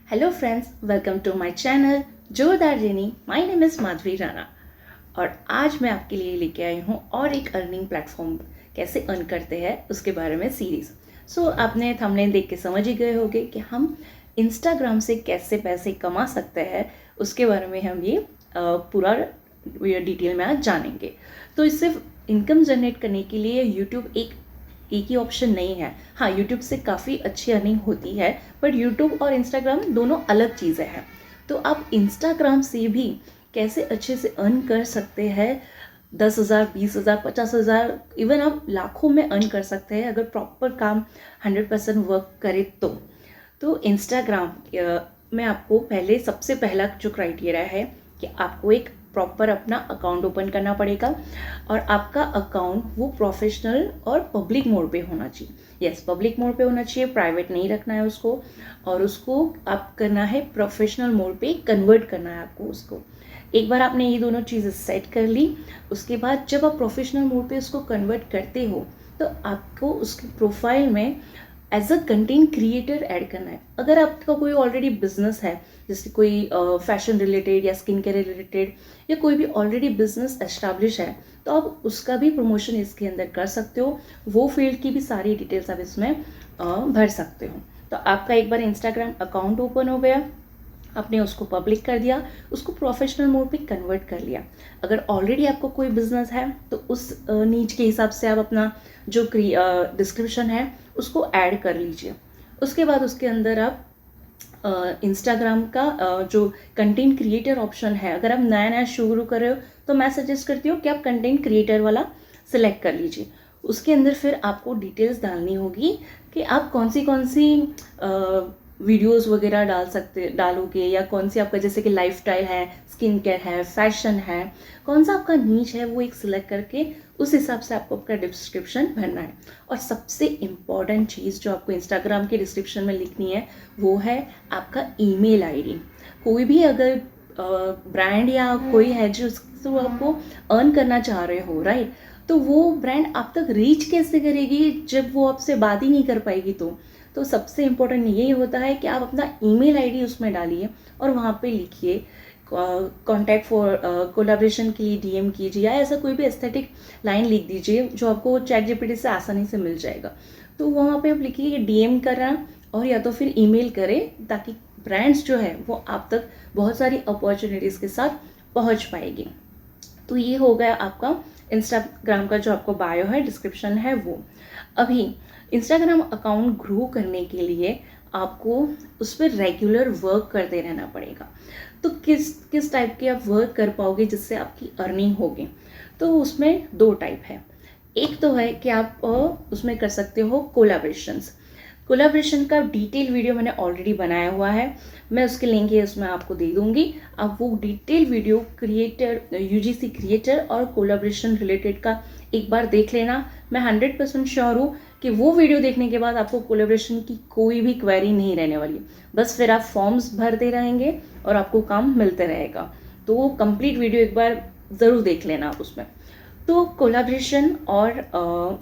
Hello friends, welcome to my channel Zordar Jenny. My name is Madhavi Rana और आज मैं आपके लिए लेके आई हूँ और एक अर्निंग प्लेटफॉर्म कैसे अर्न करते हैं उसके बारे में सीरीज़। आपने थंबनेल देख के समझ ही गए होंगे कि हम इंस्टाग्राम से कैसे पैसे कमा सकते हैं, उसके बारे में हम ये पूरा डिटेल में आज जानेंगे। तो इससे इनकम जनरेट करने के लिए यूट्यूब एक ही ऑप्शन नहीं है। हाँ, यूट्यूब से काफ़ी अच्छी अर्निंग होती है, बट यूट्यूब और इंस्टाग्राम दोनों अलग चीज़ें हैं। तो आप इंस्टाग्राम से भी कैसे अच्छे से अर्न कर सकते हैं, 10,000, 20,000, 50,000, इवन आप लाखों में अर्न कर सकते हैं अगर प्रॉपर काम 100% वर्क करे तो इंस्टाग्राम में आपको पहले सबसे पहला जो क्राइटेरिया है कि आपको एक प्रॉपर अपना अकाउंट ओपन करना पड़ेगा और आपका अकाउंट वो प्रोफेशनल और पब्लिक मोड पे होना चाहिए। यस, पब्लिक मोड पे होना चाहिए, प्राइवेट नहीं रखना है उसको। और उसको आप करना है प्रोफेशनल मोड पे कन्वर्ट करना है आपको उसको। एक बार आपने ये दोनों चीज़ें सेट कर ली, उसके बाद जब आप प्रोफेशनल मोड पे उसको कन्वर्ट करते हो तो आपको उसकी प्रोफाइल में as a content creator add करना है। अगर आपका कोई ऑलरेडी बिजनेस है, जैसे कोई फैशन रिलेटेड या स्किन केयर रिलेटेड या कोई भी ऑलरेडी बिजनेस एस्टैब्लिश है, तो आप उसका भी प्रमोशन इसके अंदर कर सकते हो। वो फील्ड की भी सारी डिटेल्स आप इसमें भर सकते हो। तो आपका एक बार इंस्टाग्राम अकाउंट ओपन हो गया, आपने उसको पब्लिक कर दिया, उसको प्रोफेशनल मोड पे कन्वर्ट कर लिया। अगर ऑलरेडी आपको कोई बिजनेस है तो उस नीच के हिसाब से आप अपना जो डिस्क्रिप्शन है उसको ऐड कर लीजिए। उसके बाद उसके अंदर आप इंस्टाग्राम का जो कंटेंट क्रिएटर ऑप्शन है, अगर आप नया नया शुरू कर रहे हो तो मैं सजेस्ट करती हूँ कि आप कंटेंट क्रिएटर वाला सिलेक्ट कर लीजिए। उसके अंदर फिर आपको डिटेल्स डालनी होगी कि आप कौन सी वीडियोस वगैरह डालोगे, या कौन सी आपका जैसे कि लाइफस्टाइल है, स्किन केयर है, फैशन है, कौन सा आपका नीच है वो एक सिलेक्ट करके उस हिसाब से आपको आपका डिस्क्रिप्शन भरना है। और सबसे इम्पॉर्टेंट चीज़ जो आपको इंस्टाग्राम के डिस्क्रिप्शन में लिखनी है वो है आपका ईमेल आईडी। कोई भी अगर ब्रांड या कोई है जो तो आपको अर्न करना चाह रहे हो, राइट, तो वो ब्रांड आप तक रीच कैसे करेगी जब वो आपसे बात ही नहीं कर पाएगी। तो सबसे इम्पोर्टेंट यही होता है कि आप अपना ईमेल आईडी उसमें डालिए और वहाँ पे लिखिए कॉन्टैक्ट फॉर कोलैबोरेशन के लिए डीएम कीजिए, या ऐसा कोई भी एस्थेटिक लाइन लिख दीजिए जो आपको चैट जीपीटी से आसानी से मिल जाएगा। तो वहाँ पे आप लिखिए कि डीएम करना और या तो फिर ईमेल करें, ताकि ब्रांड्स जो है वो आप तक बहुत सारी अपॉर्चुनिटीज़ के साथ पहुँच पाएगी। तो ये हो गया आपका इंस्टाग्राम का जो आपको बायो है, डिस्क्रिप्शन है वो। अभी इंस्टाग्राम अकाउंट ग्रो करने के लिए आपको उस पर रेगुलर वर्क करते रहना पड़ेगा। तो किस टाइप के आप वर्क कर पाओगे जिससे आपकी अर्निंग होगी? तो उसमें दो टाइप है। एक तो है कि आप उसमें कर सकते हो कोलैबोरेशन का डिटेल वीडियो मैंने ऑलरेडी बनाया हुआ है, मैं उसके लिंक ये उसमें आपको दे दूंगी। आप वो detail video creator, UGC creator और कोलैबोरेशन रिलेटेड का एक बार देख लेना। मैं 100% श्योर हूँ कि वो वीडियो देखने के बाद आपको कोलैबोरेशन की कोई भी क्वेरी नहीं रहने वाली। बस फिर आप फॉर्म्स भरते रहेंगे और आपको काम मिलते रहेगा। तो वो कंप्लीट वीडियो एक बार ज़रूर देख लेना आप उसमें। तो कोलैबोरेशन और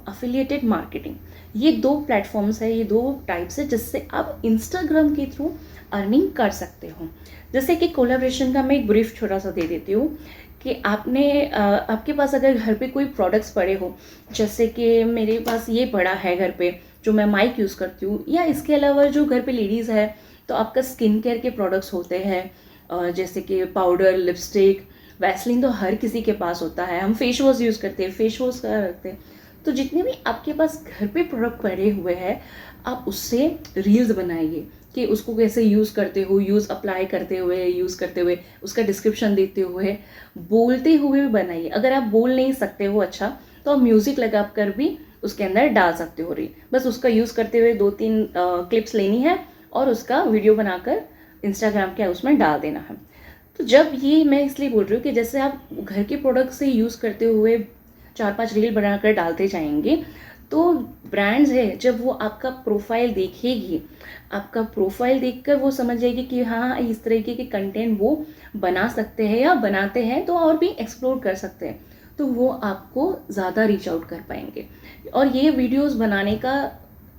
अफिलिएटेड मार्केटिंग, ये दो प्लेटफॉर्म्स है, ये दो टाइप्स है जिससे आप इंस्टाग्राम के थ्रू अर्निंग कर सकते हो। जैसे कि कोलैबोरेशन का मैं एक ब्रीफ छोटा सा दे देती हूँ कि आपके पास अगर घर पे कोई प्रोडक्ट्स पड़े हो, जैसे कि मेरे पास ये पड़ा है घर पे जो मैं माइक यूज़ करती हूँ, या इसके अलावा जो घर पे लेडीज़ है तो आपका स्किन केयर के प्रोडक्ट्स होते हैं, जैसे कि पाउडर, लिपस्टिक, वैसलीन तो हर किसी के पास होता है। हम फेस वॉश यूज़ करते हैं, फेस वॉश का रखते हैं। तो जितने भी आपके पास घर पे प्रोडक्ट पड़े हुए हैं, आप उससे रील्स बनाइए कि उसको कैसे यूज़ करते हो, अप्लाई करते हुए, यूज़ करते हुए, उसका डिस्क्रिप्शन देते हुए, बोलते हुए भी बनाइए। अगर आप बोल नहीं सकते हो अच्छा, तो आप म्यूज़िक लगा कर भी उसके अंदर डाल सकते हो रील। बस उसका यूज़ करते हुए 2-3 क्लिप्स लेनी है और उसका वीडियो बनाकर इंस्टाग्राम के उसमें डाल देना है। तो जब ये मैं इसलिए बोल रही हूँ कि जैसे आप घर के प्रोडक्ट से यूज़ करते हुए 4-5 रील बनाकर डालते जाएंगे, तो ब्रांड्स है जब वो आपका प्रोफाइल देखेगी, आपका प्रोफाइल देखकर वो समझ जाएगी कि हाँ, इस तरीके के कंटेंट वो बना सकते हैं या बनाते हैं, तो और भी एक्सप्लोर कर सकते हैं। तो वो आपको ज़्यादा रीच आउट कर पाएंगे। और ये वीडियोस बनाने का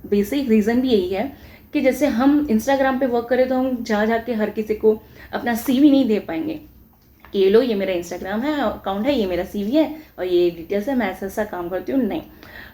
बेसिक रीज़न भी यही है कि जैसे हम इंस्टाग्राम पे वर्क करें तो हम जा के हर किसी को अपना CV नहीं दे पाएंगे कि ये लो ये मेरा इंस्टाग्राम है अकाउंट है, ये मेरा CV है और ये डिटेल्स है, मैं ऐसा ऐसा काम करती हूँ। नहीं,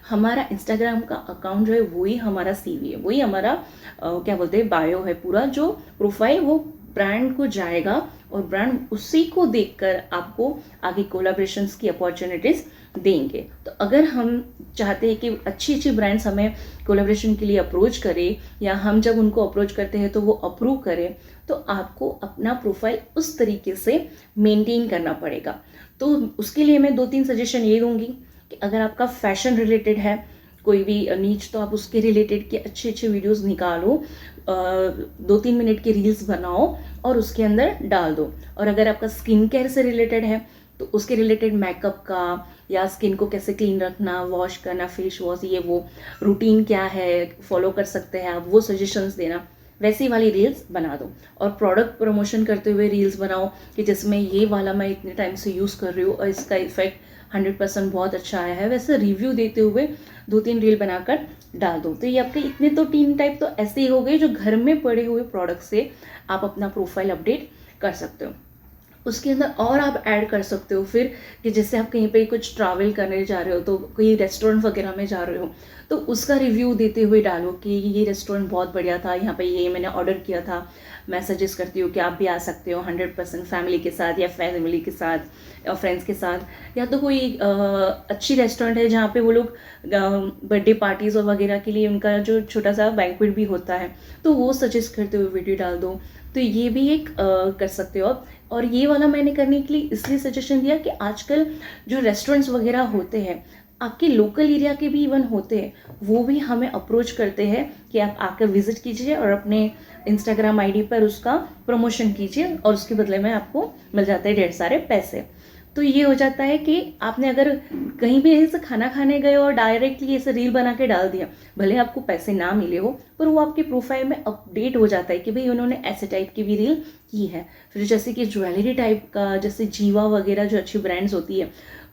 हमारा इंस्टाग्राम का अकाउंट जो है वही हमारा CV है, वही हमारा क्या बोलते हैं बायो है, पूरा जो प्रोफाइल वो ब्रांड को जाएगा और ब्रांड उसी को देखकर आपको आगे कोलैबोरेशंस की अपॉर्चुनिटीज देंगे। तो अगर हम चाहते हैं कि अच्छी अच्छी ब्रांड्स हमें कोलैबोरेशन के लिए अप्रोच करें या हम जब उनको अप्रोच करते हैं तो वो अप्रूव करें, तो आपको अपना प्रोफाइल उस तरीके से मेंटेन करना पड़ेगा। तो उसके लिए मैं 2-3 सजेशन ये दूंगी कि अगर आपका फैशन रिलेटेड है कोई भी नीच, तो आप उसके रिलेटेड के अच्छे अच्छे वीडियोस निकालो, 2-3 मिनट की रील्स बनाओ और उसके अंदर डाल दो। और अगर आपका स्किन केयर से रिलेटेड है तो उसके रिलेटेड मेकअप का या स्किन को कैसे क्लीन रखना, वॉश करना, फेस वॉश, ये वो रूटीन क्या है फॉलो कर सकते हैं आप, वो सजेशंस देना, वैसी वाली रील्स बना दो। और प्रोडक्ट प्रमोशन करते हुए रील्स बनाओ कि जिसमें ये वाला मैं इतने टाइम से यूज़ कर रही हूँ और इसका इफेक्ट 100% बहुत अच्छा आया है, वैसे रिव्यू देते हुए 2-3 रील बनाकर डाल दो। तो ये आपके इतने तो 3 टाइप तो ऐसे ही हो गए जो घर में पड़े हुए प्रोडक्ट से आप अपना प्रोफाइल अपडेट कर सकते हो। उसके अंदर और आप ऐड कर सकते हो फिर कि जैसे आप कहीं पे कुछ ट्रैवल करने जा रहे हो तो कोई रेस्टोरेंट वगैरह में जा रहे हो तो उसका रिव्यू देते हुए डालो कि ये रेस्टोरेंट बहुत बढ़िया था, यहाँ पे ये मैंने ऑर्डर किया था, मैं सजेस्ट करती हूँ कि आप भी आ सकते हो 100% फैमिली के साथ या फैमिली के साथ या फ्रेंड्स के साथ। या तो कोई अच्छी रेस्टोरेंट है जहाँ पे वो लोग बर्थडे पार्टीज़ और वगैरह के लिए उनका जो छोटा सा बैंक्वेट भी होता है, तो वो सजेस्ट करते हुए वीडियो डाल दो। तो ये भी एक कर सकते हो आप। और ये वाला मैंने करने के लिए इसलिए सजेशन दिया कि आजकल जो रेस्टोरेंट्स वगैरह होते हैं आपके लोकल एरिया के भी इवन होते हैं, वो भी हमें अप्रोच करते हैं कि आप आकर विजिट कीजिए और अपने इंस्टाग्राम आईडी पर उसका प्रमोशन कीजिए और उसके बदले में आपको मिल जाते हैं ढेर सारे पैसे। तो ये हो जाता है कि आपने अगर कहीं भी ऐसे खाना खाने गए और डायरेक्टली ऐसे रील बना के डाल दिया, भले आपको पैसे ना मिले हो पर वो आपके प्रोफाइल में अपडेट हो जाता है कि भाई उन्होंने ऐसे टाइप की भी रील की है। फिर जैसे कि ज्वेलरी टाइप का, जैसे जीवा वगैरह जो अच्छी ब्रांड्स होती है,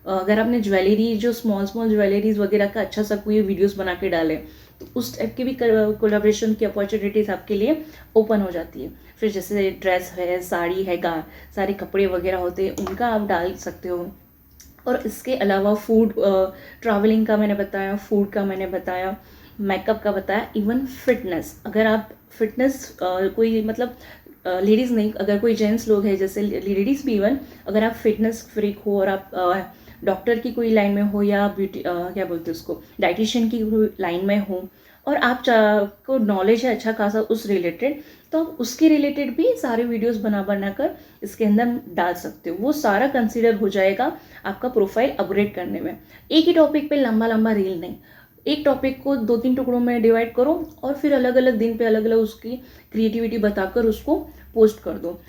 अगर आपने ज्वेलरी जो स्मॉल ज्वेलरीज वगैरह का अच्छा सा कोई वीडियोस बना के डाले तो उस टाइप की भी कोलैबोरेशन की अपॉर्चुनिटीज आपके लिए ओपन हो जाती है। फिर जैसे ड्रेस है, साड़ी है, सारे कपड़े वगैरह होते हैं उनका आप डाल सकते हो। और इसके अलावा फूड, ट्रैवलिंग का मैंने बताया, फूड का मैंने बताया, मेकअप का बताया, इवन फिटनेस। अगर आप फिटनेस कोई मतलब लेडीज़ नहीं, अगर कोई जेंट्स लोग हैं जैसे लेडीज़ भी, इवन अगर आप फिटनेस फ्रीक हो और आप डॉक्टर की कोई लाइन में हो या ब्यूटी क्या बोलते हैं उसको, डाइटिशियन की लाइन में हो और आप को नॉलेज है अच्छा खासा उस रिलेटेड, तो आप उसके रिलेटेड भी सारे वीडियोस बना कर इसके अंदर डाल सकते हो। वो सारा कंसीडर हो जाएगा आपका प्रोफाइल अपग्रेड करने में। एक ही टॉपिक पे लंबा लंबा रील नहीं, एक टॉपिक को 2-3 टुकड़ों में डिवाइड करो और फिर अलग अलग दिन पे अलग अलग उसकी क्रिएटिविटी बताकर उसको पोस्ट कर दो।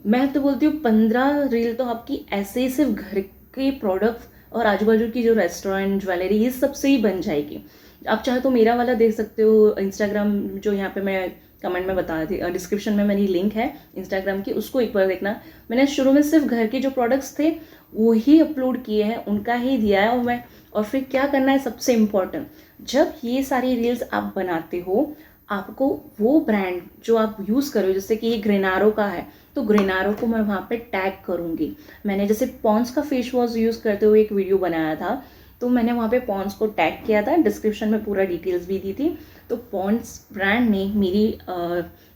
मैं तो बोलती हूँ 15 रील तो आपकी ऐसे ही सिर्फ घर के प्रोडक्ट और आजू बाजू की जो रेस्टोरेंट, ज्वेलरी, ये सब से ही बन जाएगी। आप चाहे तो मेरा वाला देख सकते हो इंस्टाग्राम, जो यहाँ पे मैं कमेंट में बता दी, डिस्क्रिप्शन में मेरी लिंक है इंस्टाग्राम की, उसको एक बार देखना। मैंने शुरू में सिर्फ घर के जो प्रोडक्ट्स थे वो ही अपलोड किए हैं, उनका ही दिया है और फिर क्या करना है सबसे इम्पोर्टेंट, जब ये सारी रील्स आप बनाते हो आपको वो ब्रांड जो आप यूज़ करो, जैसे कि ये ग्रेनारो का है तो ग्रेनारो को मैं वहाँ पे टैग करूँगी। मैंने जैसे पॉन्ड्स का फेस वॉश यूज़ करते हुए एक वीडियो बनाया था तो मैंने वहाँ पे पॉन्ड्स को टैग किया था, डिस्क्रिप्शन में पूरा डिटेल्स भी दी थी। तो पॉन्ड्स ब्रांड ने मेरी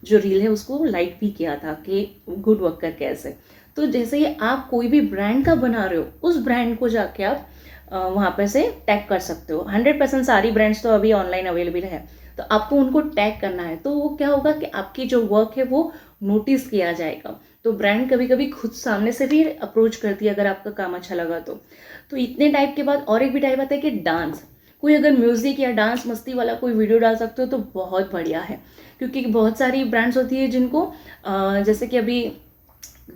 जो रील है उसको लाइक भी किया था कि गुड वर्क करके ऐसे। तो जैसे ही आप कोई भी ब्रांड का बना रहे हो उस ब्रांड को जाके आप वहाँ पर से टैग कर सकते हो। 100% सारी ब्रांड्स तो अभी ऑनलाइन अवेलेबल है, तो आपको उनको टैग करना है। तो वो क्या होगा कि आपकी जो वर्क है वो नोटिस किया जाएगा। तो ब्रांड कभी कभी खुद सामने से भी अप्रोच करती है अगर आपका काम अच्छा लगा तो इतने टाइप के बाद और एक भी टाइप आता है कि डांस। कोई अगर म्यूजिक या डांस मस्ती वाला कोई वीडियो डाल सकते हो तो बहुत बढ़िया है, क्योंकि बहुत सारी ब्रांड्स होती है जिनको जैसे कि अभी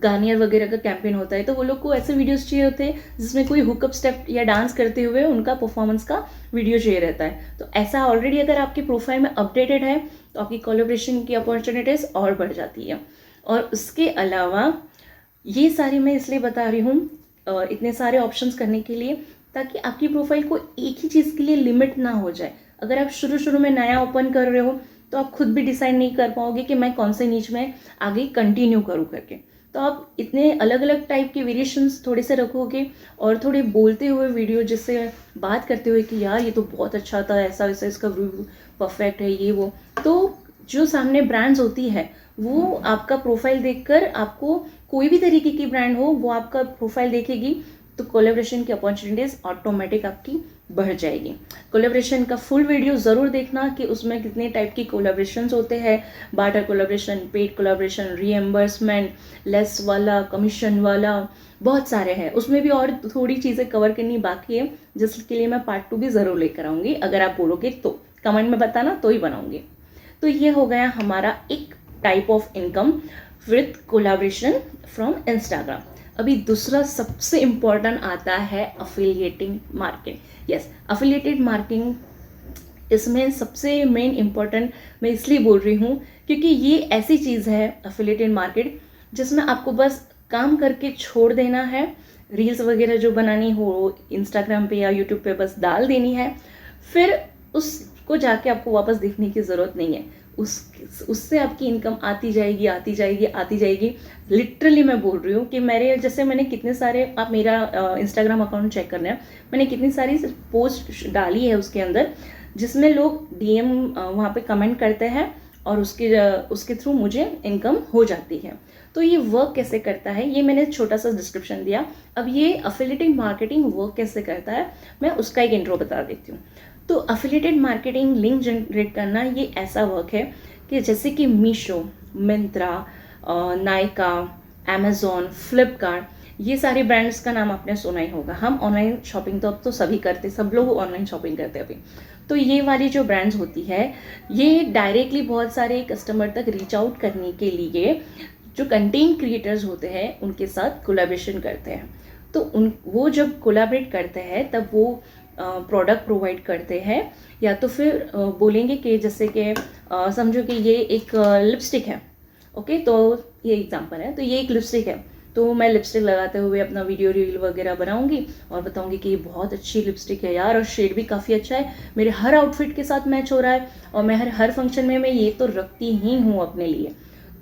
गार्नियर वगैरह का कैंपेन होता है तो वो लोग को ऐसे वीडियोस चाहिए होते हैं जिसमें कोई हुकअप स्टेप या डांस करते हुए उनका परफॉर्मेंस का वीडियो चाहिए रहता है। तो ऐसा ऑलरेडी अगर आपकी प्रोफाइल में अपडेटेड है तो आपकी कोलैबोरेशन की अपॉर्चुनिटीज और बढ़ जाती है। और उसके अलावा ये सारी मैं इसलिए बता रही हूँ इतने सारे ऑप्शंस करने के लिए ताकि आपकी प्रोफाइल को एक ही चीज़ के लिए लिमिट ना हो जाए। अगर आप शुरू में नया ओपन कर रहे हो तो आप खुद भी डिसाइड नहीं कर पाओगे कि मैं कौन से नीच में आगे कंटिन्यू करूँ करके। तो आप इतने अलग अलग टाइप के वेरिएशंस थोड़े से रखोगे और थोड़े बोलते हुए वीडियो, जिससे बात करते हुए कि यार ये तो बहुत अच्छा था, ऐसा वैसा इसका रिव्यू परफेक्ट है, ये वो, तो जो सामने ब्रांड्स होती है वो आपका प्रोफाइल देखकर, आपको कोई भी तरीके की ब्रांड हो वो आपका प्रोफाइल देखेगी, तो कोलेब्रेशन की अपॉर्चुनिटीज़ ऑटोमेटिक आपकी बढ़ जाएगी। कोलेब्रेशन का फुल वीडियो ज़रूर देखना कि उसमें कितने टाइप की कोलेब्रेशंस होते हैं, barter collaboration, paid collaboration, reimbursement, less वाला, कमीशन वाला, बहुत सारे हैं। उसमें भी और थोड़ी चीज़ें कवर करनी बाकी है, जिसके लिए मैं पार्ट 2 भी ज़रूर लेकर आऊँगी। अगर आप बोलोगे तो कमेंट में बताना, तो ही बनाऊँगी। तो ये हो गया हमारा एक type of income with collaboration from Instagram. अभी दूसरा सबसे इम्पॉर्टेंट आता है अफिलिएटिंग मार्केटिंग। यस, अफिलिएटेड मार्केटिंग इसमें सबसे मेन इम्पॉर्टेंट मैं इसलिए बोल रही हूँ क्योंकि ये ऐसी चीज़ है अफिलिएटेड मार्केट जिसमें आपको बस काम करके छोड़ देना है, रील्स वगैरह जो बनानी हो इंस्टाग्राम पे या यूट्यूब पे बस डाल देनी है, फिर उसको जाके आपको वापस देखने की ज़रूरत नहीं है। उससे आपकी इनकम आती जाएगी आती जाएगी आती जाएगी। लिटरली मैं बोल रही हूँ कि मैंने कितने सारे, आप मेरा इंस्टाग्राम अकाउंट चेक करना है, मैंने कितनी सारी पोस्ट डाली है उसके अंदर, जिसमें लोग डीएम वहाँ पे कमेंट करते हैं और उसके थ्रू मुझे इनकम हो जाती है। तो ये वर्क कैसे करता है, ये मैंने छोटा सा डिस्क्रिप्शन दिया। अब ये अफिलिएटेड मार्केटिंग वर्क कैसे करता है, मैं उसका एक इंट्रो बता देती हूँ। तो अफिलिएटेड मार्केटिंग लिंक जनरेट करना ये ऐसा वर्क है कि जैसे कि मीशो, मिंत्रा, नायका, अमेज़ॉन, फ्लिपकार्ट, ये सारे ब्रांड्स का नाम आपने सुना ही होगा। हम ऑनलाइन शॉपिंग तो अब तो सभी करते, सब लोग ऑनलाइन शॉपिंग करते हैं अभी। तो ये वाली जो ब्रांड्स होती है ये डायरेक्टली बहुत सारे कस्टमर तक रीच आउट करने के लिए जो कंटेंट क्रिएटर्स होते हैं उनके साथ कोलैबोरेशन करते हैं। तो वो जब कोलैबोरेट करते हैं तब वो प्रोडक्ट प्रोवाइड करते हैं, या तो फिर बोलेंगे कि जैसे कि समझो कि ये एक लिपस्टिक है, ओके, तो ये एग्जांपल है, तो ये एक लिपस्टिक है, तो मैं लिपस्टिक लगाते हुए अपना वीडियो रील वगैरह बनाऊंगी और बताऊंगी कि ये बहुत अच्छी लिपस्टिक है यार, और शेड भी काफ़ी अच्छा है, मेरे हर आउटफिट के साथ मैच हो रहा है, और मैं हर फंक्शन में मैं ये तो रखती ही हूँ अपने लिए।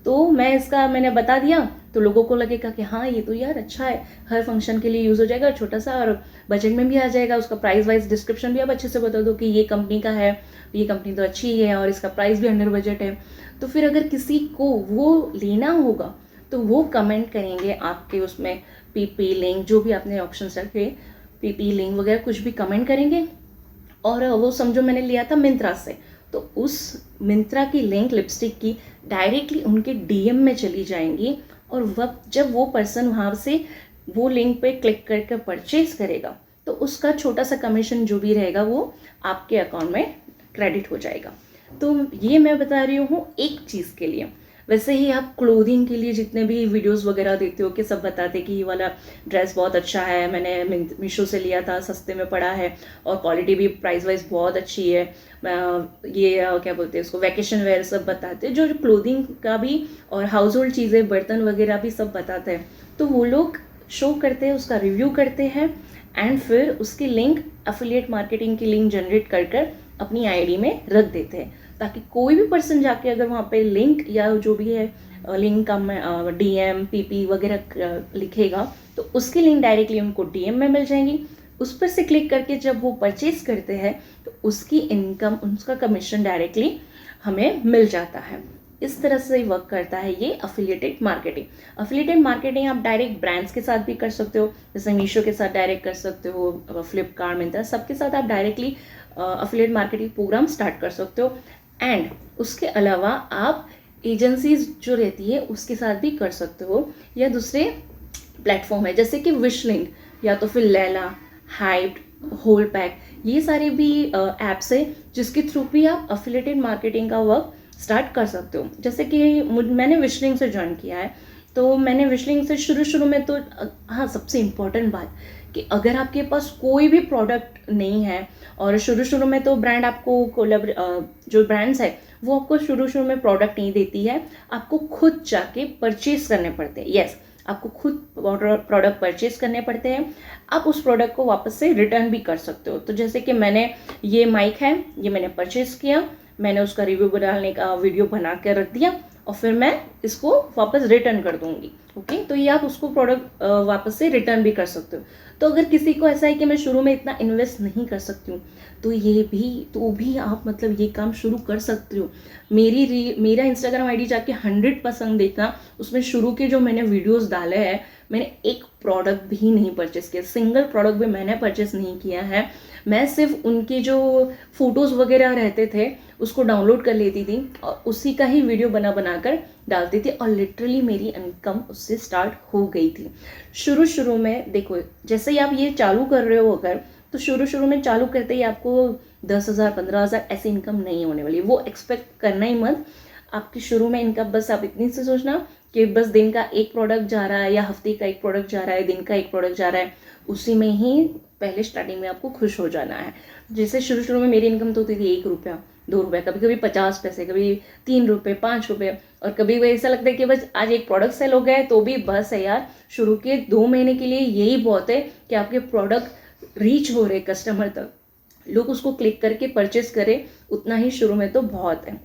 तो मैंने बता दिया तो लोगों को लगेगा कि हाँ ये तो यार अच्छा है, हर फंक्शन के लिए यूज़ हो जाएगा, छोटा सा और बजट में भी आ जाएगा। उसका प्राइस वाइज डिस्क्रिप्शन भी आप अच्छे से बता दो कि ये कंपनी का है, ये कंपनी तो अच्छी है और इसका प्राइस भी अंडर बजट है। तो फिर अगर किसी को वो लेना होगा तो वो कमेंट करेंगे आपके उसमें, पीपी लिंक, जो भी आपने ऑप्शन रखे, पीपी लिंक वगैरह कुछ भी कमेंट करेंगे। और वो समझो मैंने लिया था मिंत्रा से, तो उस मिंत्रा की लिंक लिपस्टिक की डायरेक्टली उनके डीएम में चली जाएंगी, और जब वो पर्सन वहाँ से वो लिंक पे क्लिक करके परचेज करेगा तो उसका छोटा सा कमीशन जो भी रहेगा वो आपके अकाउंट में क्रेडिट हो जाएगा। तो ये मैं बता रही हूँ एक चीज़ के लिए। वैसे ही आप क्लोथिंग के लिए जितने भी वीडियोस वगैरह देखते हो कि सब बताते कि ये वाला ड्रेस बहुत अच्छा है, मैंने मीशो से लिया था, सस्ते में पड़ा है और क्वालिटी भी प्राइस वाइज बहुत अच्छी है, ये क्या बोलते हैं उसको, वैकेशन वेयर, सब बताते हैं। जो क्लोथिंग का भी और हाउस होल्ड चीज़ें, बर्तन वगैरह भी सब बताते हैं। तो वो लोग शो करते हैं, उसका रिव्यू करते हैं एंड फिर उसकी लिंक, एफिलिएट मार्केटिंग की लिंक जनरेट कर अपनी आईडी में रख देते हैं, ताकि कोई भी पर्सन जाके अगर वहाँ पे लिंक या जो भी है लिंक का डीएम पीपी वगैरह लिखेगा तो उसकी लिंक डायरेक्टली उनको डीएम में मिल जाएंगी। उस पर से क्लिक करके जब वो परचेज करते हैं तो उसकी इनकम, उसका कमीशन डायरेक्टली हमें मिल जाता है। इस तरह से वर्क करता है ये अफिलिएटेड मार्केटिंग। अफिलिएटेड मार्केटिंग आप डायरेक्ट ब्रांड्स के साथ भी कर सकते हो, जैसे मीशो के साथ डायरेक्ट कर सकते हो, फ्लिपकार्ट, मिंत्रा, सबके साथ आप directly affiliate marketing programme start कर सकते हो। एंड उसके अलावा आप एजेंसीज जो रहती है उसके साथ भी कर सकते हो, या दूसरे प्लेटफॉर्म है जैसे कि विशलिंक या तो फिर लैला, हाइप्ड, होल पैक, ये सारे भी ऐप्स है जिसके थ्रू भी आप अफिलिएटेड मार्केटिंग का वर्क स्टार्ट कर सकते हो। जैसे कि मैंने विशलिंक से ज्वाइन किया है, तो मैंने विशलिंक से शुरू में तो हाँ, सबसे इम्पॉर्टेंट बात कि अगर आपके पास कोई भी प्रोडक्ट नहीं है और शुरू में तो ब्रांड आपको जो ब्रांड्स है वो आपको शुरू में प्रोडक्ट नहीं देती है, आपको खुद जाके परचेज करने पड़ते हैं। यस, आपको खुद प्रोडक्ट परचेज करने पड़ते हैं। आप उस प्रोडक्ट को वापस से रिटर्न भी कर सकते हो। तो जैसे कि मैंने ये माइक है, ये मैंने परचेज किया, मैंने उसका रिव्यू डालने का वीडियो बना के रख दिया और फिर मैं इसको वापस रिटर्न कर दूंगी। ओके, तो ये आप उसको प्रोडक्ट वापस से रिटर्न भी कर सकते हो। तो अगर किसी को ऐसा है कि मैं शुरू में इतना इन्वेस्ट नहीं कर सकती हूँ, तो तो भी आप मतलब ये काम शुरू कर सकते हो। मेरा इंस्टाग्राम आईडी जाके 100% देखना, उसमें शुरू के जो मैंने वीडियोस डाले हैं, मैंने एक प्रोडक्ट भी नहीं परचेस किया, सिंगल प्रोडक्ट भी मैंने परचेस नहीं किया है। मैं सिर्फ उनके जो फोटोज़ वगैरह रहते थे उसको डाउनलोड कर लेती थी और उसी का ही वीडियो बना कर डालती थी और लिटरली मेरी इनकम उससे स्टार्ट हो गई थी। शुरू में देखो, जैसे ही आप ये चालू कर रहे हो अगर, तो शुरू में चालू करते ही आपको 10,000 15,000 ऐसी इनकम नहीं होने वाली, वो एक्सपेक्ट करना ही मत। आपकी शुरू में इनकम बस आप इतनी से सोचना कि बस दिन का एक प्रोडक्ट जा रहा है या हफ्ते का एक प्रोडक्ट जा रहा है, दिन का एक प्रोडक्ट जा रहा है, उसी में ही पहले स्टार्टिंग में आपको खुश हो जाना है। जैसे शुरू में मेरी इनकम तो होती थी 1 रुपया 2 रुपये, कभी कभी 50 पैसे, कभी 3 रुपये 5 रुपये, और कभी कभी ऐसा लगता है कि बस आज एक प्रोडक्ट सेल हो गया है तो भी बस है यार। शुरू के 2 महीने के लिए यही बहुत है कि आपके प्रोडक्ट रीच हो रहे कस्टमर तक, लोग उसको क्लिक करके परचेस करें, उतना ही शुरू में तो बहुत है।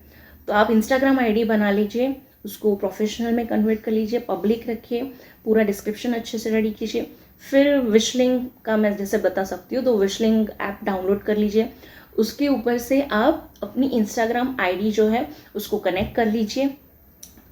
तो आप इंस्टाग्राम आईडी बना लीजिए, उसको प्रोफेशनल में कन्वर्ट कर लीजिए, पब्लिक रखिए, पूरा डिस्क्रिप्शन अच्छे से रेडी कीजिए। फिर विशलिंग का मैं जैसे बता सकती हूँ, तो विशलिंग ऐप डाउनलोड कर लीजिए, उसके ऊपर से आप अपनी इंस्टाग्राम आईडी जो है उसको कनेक्ट कर लीजिए।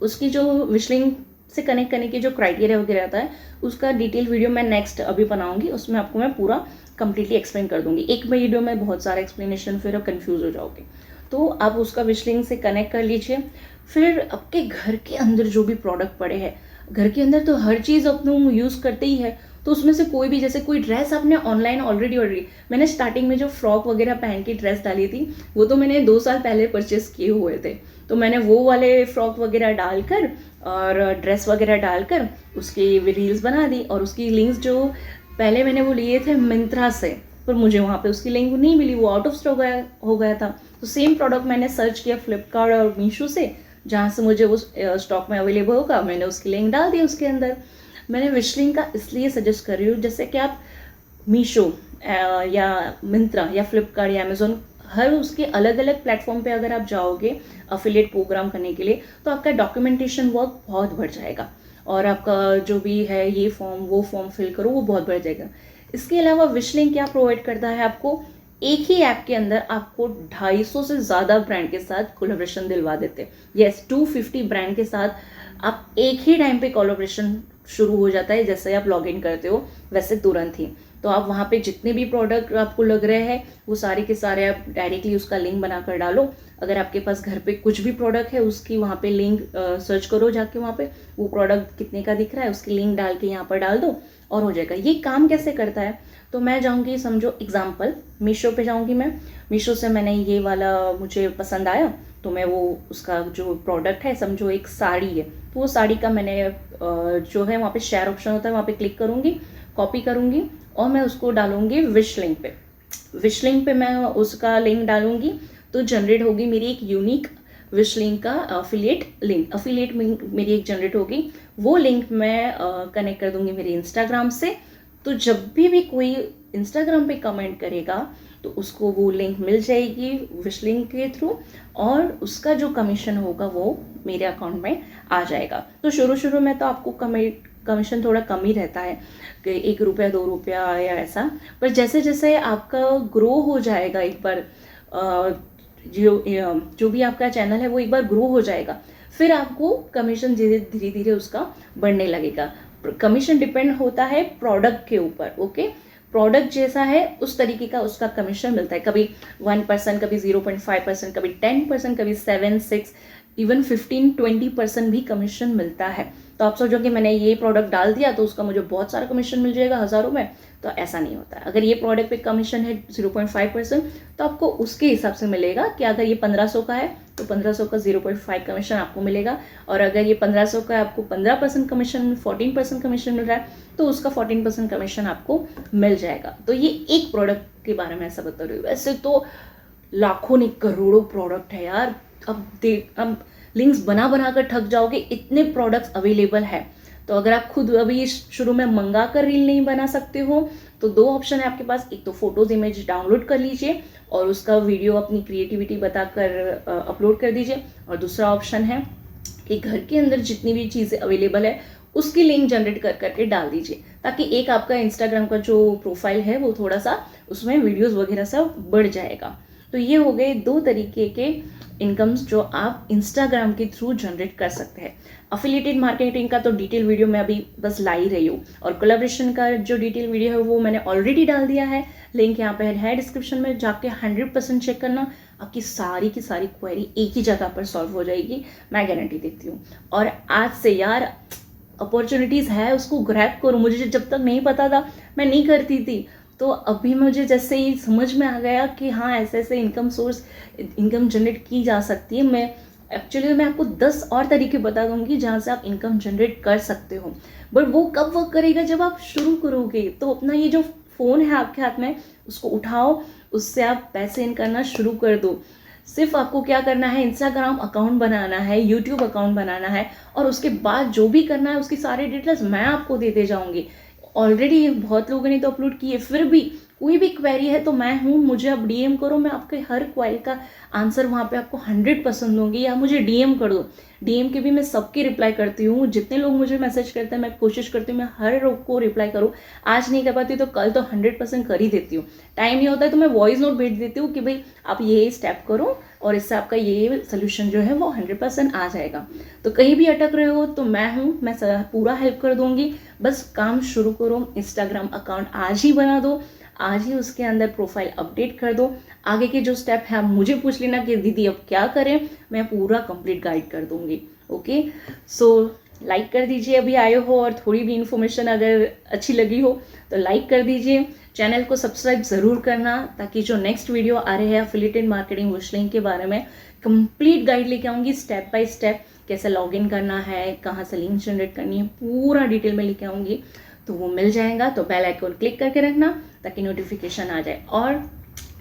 उसकी जो विशलिंग से कनेक्ट करने की जो क्राइटेरिया वगैरह आता है उसका डिटेल वीडियो मैं नेक्स्ट अभी बनाऊंगी, उसमें आपको मैं पूरा कंप्लीटली एक्सप्लेन कर दूंगी। एक वीडियो में बहुत सारा एक्सप्लेनेशन, फिर आप कंफ्यूज हो जाओगे। तो आप उसका विशलिंग से कनेक्ट कर लीजिए। फिर आपके घर के अंदर जो भी प्रोडक्ट पड़े हैं, घर के अंदर तो हर चीज़ अपने यूज़ करते ही है, तो उसमें से कोई भी, जैसे कोई ड्रेस आपने ऑनलाइन ऑलरेडी मैंने स्टार्टिंग में जो फ्रॉक वगैरह पहन के ड्रेस डाली थी वो तो मैंने 2 साल पहले परचेस किए हुए थे, तो मैंने वो वाले फ्रॉक वगैरह डालकर और ड्रेस वगैरह डालकर उसकी रील्स बना दी, और उसकी लिंक्स जो पहले मैंने वो लिए थे मिंत्रा से, पर मुझे वहाँ पे उसकी लिंक नहीं मिली, वो आउट ऑफ स्टॉक हो गया था। तो सेम प्रोडक्ट मैंने सर्च किया फ्लिपकार्ट और मीशो से, जहाँ से मुझे वो स्टॉक में अवेलेबल होगा, मैंने उसकी लिंक डाल दी उसके अंदर। मैंने विशलिंग का इसलिए सजेस्ट कर रही हूँ, जैसे कि आप मीशो या मिंत्रा या फ्लिपकार्ट या अमेजोन, हर उसके अलग अलग प्लेटफॉर्म पे अगर आप जाओगे अफिलिएट प्रोग्राम करने के लिए, तो आपका डॉक्यूमेंटेशन वर्क बहुत बढ़ जाएगा और आपका जो भी है ये फॉर्म वो फॉर्म फिल करो वो बहुत बढ़ जाएगा। इसके अलावा विशलिंग क्या प्रोवाइड करता है आपको, एक ही ऐप के अंदर आपको 250 से ज़्यादा ब्रांड के साथ कोलैबोरेशन दिलवा देते हैं। यस, 250 ब्रांड के साथ आप एक ही टाइम पे कोलैबोरेशन शुरू हो जाता है, जैसे आप लॉग इन करते हो वैसे तुरंत ही। तो आप वहाँ पे जितने भी प्रोडक्ट आपको लग रहे हैं वो सारे के सारे आप डायरेक्टली उसका लिंक बनाकर डालो। अगर आपके पास घर पे कुछ भी प्रोडक्ट है उसकी वहाँ पे लिंक सर्च करो, जाके वहाँ पे वो प्रोडक्ट कितने का दिख रहा है उसकी लिंक डाल के यहाँ पर डाल दो और हो जाएगा। ये काम कैसे करता है, तो मैं जाऊँगी, समझो एग्जाम्पल मीशो पे जाऊँगी, मैं मीशो से मैंने ये वाला मुझे पसंद आया, तो मैं वो उसका जो प्रोडक्ट है, समझो एक साड़ी है, तो वो साड़ी का मैंने जो है वहाँ पे शेयर ऑप्शन होता है, वहाँ पे क्लिक करूँगी, कॉपी करूँगी और मैं उसको डालूँगी विश लिंक पे। विश लिंक पे मैं उसका लिंक डालूँगी तो जनरेट होगी मेरी एक यूनिक विश लिंक का अफिलिएट लिंक मेरी एक जनरेट होगी। वो लिंक मैं कनेक्ट कर दूँगी मेरे इंस्टाग्राम से, तो जब भी कोई इंस्टाग्राम पे कमेंट करेगा तो उसको वो लिंक मिल जाएगी विश लिंक के थ्रू, और उसका जो कमीशन होगा वो मेरे अकाउंट में आ जाएगा। तो शुरू में तो आपको कमीशन थोड़ा कम ही रहता है कि 1 रुपया 2 रुपया या ऐसा, पर जैसे जैसे आपका ग्रो हो जाएगा, एक बार जो भी आपका चैनल है वो एक बार ग्रो हो जाएगा, फिर आपको कमीशन धीरे धीरे उसका बढ़ने लगेगा। कमीशन डिपेंड होता है प्रोडक्ट के ऊपर। ओके, प्रोडक्ट जैसा है उस तरीके का उसका कमीशन मिलता है, कभी 1%, कभी 0.5%, कभी 10%, कभी 7-6, इवन 15-20% भी कमीशन मिलता है। तो आप सोचो कि मैंने ये प्रोडक्ट डाल दिया तो उसका मुझे बहुत सारा कमीशन मिल जाएगा हज़ारों में, तो ऐसा नहीं होता है। अगर ये प्रोडक्ट पे कमीशन है 0.5%, तो आपको उसके हिसाब से मिलेगा कि अगर ये 1500 का है तो 1500 का 0.5 कमीशन आपको मिलेगा, और अगर ये 1500 का आपको 15% कमीशन 14% कमीशन मिल रहा है तो उसका 14% कमीशन आपको मिल जाएगा। तो ये एक प्रोडक्ट के बारे में ऐसा बता रही हूँ, वैसे तो लाखों नहीं करोड़ों प्रोडक्ट है यार। अब लिंक्स बना कर थक जाओगे, इतने प्रोडक्ट्स अवेलेबल है। तो अगर आप खुद अभी शुरू में मंगा कर रील नहीं बना सकते हो तो दो ऑप्शन है आपके पास, एक तो फोटोज इमेज डाउनलोड कर लीजिए और उसका वीडियो अपनी क्रिएटिविटी बताकर अपलोड कर दीजिए, और दूसरा ऑप्शन है कि घर के अंदर जितनी भी चीज़ें अवेलेबल है उसकी लिंक जनरेट कर करके डाल दीजिए, ताकि एक आपका इंस्टाग्राम का जो प्रोफाइल है वो थोड़ा सा उसमें वीडियोस वगैरह सब बढ़ जाएगा। तो ये हो गए दो तरीके के इनकम्स जो आप इंस्टाग्राम के थ्रू जनरेट कर सकते हैं। अफिलिएटेड मार्केटिंग का तो डिटेल वीडियो मैं अभी बस ला ही रही हूँ, और कोलैबोरेशन का जो डिटेल वीडियो है वो मैंने ऑलरेडी डाल दिया है, लिंक यहाँ पे है डिस्क्रिप्शन में, जाके 100% चेक करना। आपकी सारी की सारी क्वेरी एक ही जगह पर सॉल्व हो जाएगी, मैं गारंटी देती हूँ। और आज से यार अपॉर्चुनिटीज़ है, उसको ग्रैब करो। मुझे जब तक नहीं पता था मैं नहीं करती थी, तो अभी मुझे जैसे ही समझ में आ गया कि हाँ ऐसे ऐसे इनकम जनरेट की जा सकती है। मैं आपको 10 और तरीके बता दूंगी जहाँ से आप इनकम जनरेट कर सकते हो, बट वो कब वर्क करेगा जब आप शुरू करोगे। तो अपना ये जो फ़ोन है आपके हाथ में उसको उठाओ, उससे आप पैसे इन करना शुरू कर दो। सिर्फ आपको क्या करना है, इंस्टाग्राम अकाउंट बनाना है, यूट्यूब अकाउंट बनाना है, और उसके बाद जो भी करना है उसकी सारी डिटेल्स मैं आपको देते जाऊंगी। ऑलरेडी बहुत लोगों ने तो अपलोड किए, फिर भी कोई भी क्वेरी है तो मैं हूँ, मुझे आप डीएम करो, मैं आपके हर क्वेरी का आंसर वहाँ पे आपको 100% दूंगी। या मुझे डीएम कर दो, डीएम के भी मैं सबकी रिप्लाई करती हूँ। जितने लोग मुझे मैसेज करते हैं मैं कोशिश करती हूँ मैं हर लोग को रिप्लाई करूँ। आज नहीं कर पाती तो कल तो 100% कर ही देती हूँ। टाइम नहीं होता है तो मैं वॉइस नोट भेज देती हूँ कि भाई आप ये स्टेप करो और इससे आपका ये सोल्यूशन जो है वो 100% आ जाएगा। तो कहीं भी अटक रहे हो तो मैं हूँ, मैं पूरा हेल्प कर दूंगी। बस काम शुरू करो, इंस्टाग्राम अकाउंट आज ही बना दो, आज ही उसके अंदर प्रोफाइल अपडेट कर दो। आगे के जो स्टेप है आप मुझे पूछ लेना कि दीदी अब क्या करें, मैं पूरा कंप्लीट गाइड कर दूंगी। ओके, सो लाइक कर दीजिए अभी आए हो, और थोड़ी भी इन्फॉर्मेशन अगर अच्छी लगी हो तो लाइक कर दीजिए। चैनल को सब्सक्राइब ज़रूर करना, ताकि जो नेक्स्ट वीडियो आ रहे हैं एफिलिएटेड मार्केटिंग विशलिंग के बारे में कंप्लीट गाइड लेके आऊँगी, स्टेप बाय स्टेप कैसे लॉगिन करना है, कहाँ से लिंक जनरेट करनी है, पूरा डिटेल में लेके आऊँगी। तो वो मिल जाएगा, तो बेल आइकन क्लिक करके रखना ताकि नोटिफिकेशन आ जाए। और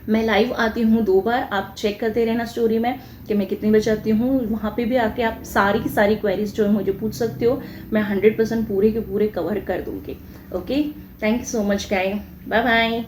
मैं लाइव आती हूँ 2 बार, आप चेक करते रहना स्टोरी में कि मैं कितनी बजे आती हूँ। वहाँ पे भी आके आप सारी की सारी क्वेरीज जो है मुझे पूछ सकते हो, मैं 100% पूरे के पूरे कवर कर दूँगी। Okay, thank you so much guys, bye bye.